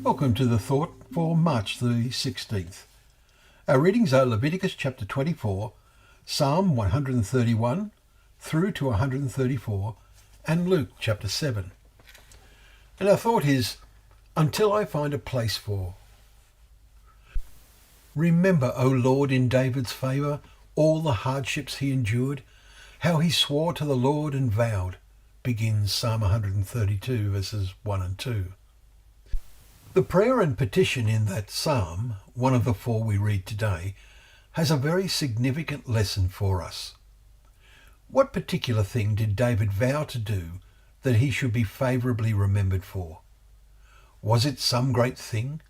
Welcome to the Thought for March the 16th. Our readings are Leviticus chapter 24, Psalm 131 through to 134, and Luke chapter 7. And our thought is, until I find a place for. Remember, O Lord, in David's favour, all the hardships he endured, how he swore to the Lord and vowed, begins Psalm 132 verses 1 and 2. The prayer and petition in that psalm, one of the four we read today, has a very significant lesson for us. What particular thing did David vow to do that he should be favourably remembered for? Was it some great thing?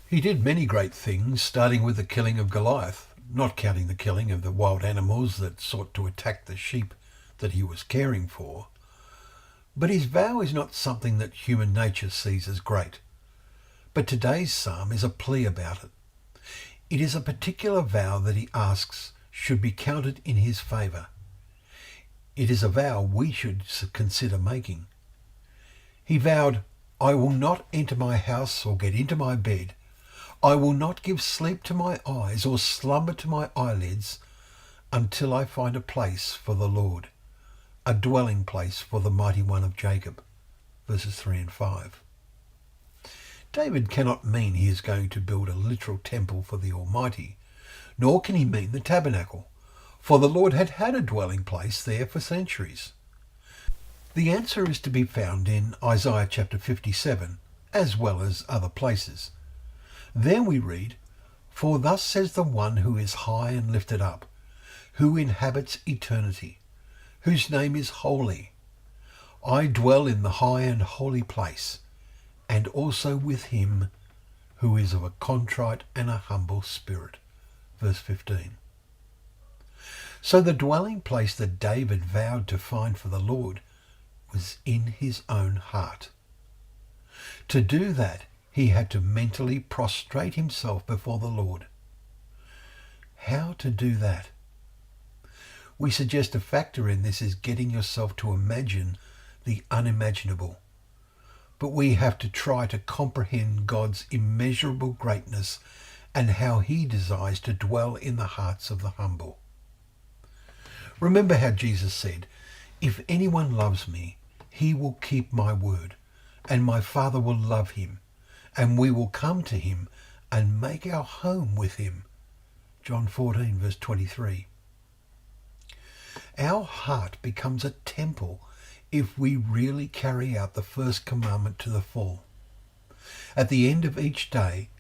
He did many great things, starting with the killing of Goliath, not counting the killing of the wild animals that sought to attack the sheep that he was caring for. But his vow is not something that human nature sees as great. But today's psalm is a plea about it. It is a particular vow that he asks should be counted in his favour. It is a vow we should consider making. He vowed, I will not enter my house or get into my bed. I will not give sleep to my eyes or slumber to my eyelids until I find a place for the Lord, a dwelling place for the mighty one of Jacob. Verses 3 and 5. David cannot mean he is going to build a literal temple for the Almighty, nor can he mean the tabernacle, for the Lord had had a dwelling place there for centuries. The answer is to be found in Isaiah chapter 57, as well as other places. There we read, For thus says the one who is high and lifted up, who inhabits eternity, whose name is holy. I dwell in the high and holy place, and also with him who is of a contrite and a humble spirit. Verse 15. So the dwelling place that David vowed to find for the Lord was in his own heart. To do that, he had to mentally prostrate himself before the Lord. How to do that? We suggest a factor in this is getting yourself to imagine the unimaginable. But we have to try to comprehend God's immeasurable greatness and how he desires to dwell in the hearts of the humble. Remember how Jesus said, If anyone loves me, he will keep my word, and my Father will love him, and we will come to him and make our home with him. John 14 verse 23. Our heart becomes a temple if we really carry out the first commandment to the full. At the end of each day,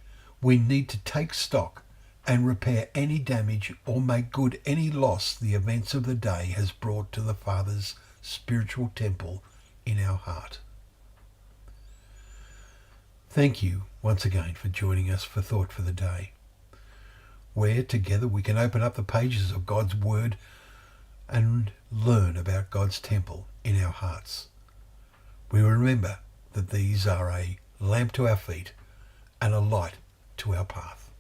we need to take stock and repair any damage or make good any loss the events of the day has brought to the Father's spiritual temple in our heart. Thank you once again for joining us for Thought for the Day, where together we can open up the pages of God's Word and learn about God's temple in our hearts. We remember that these are a lamp to our feet and a light to our path.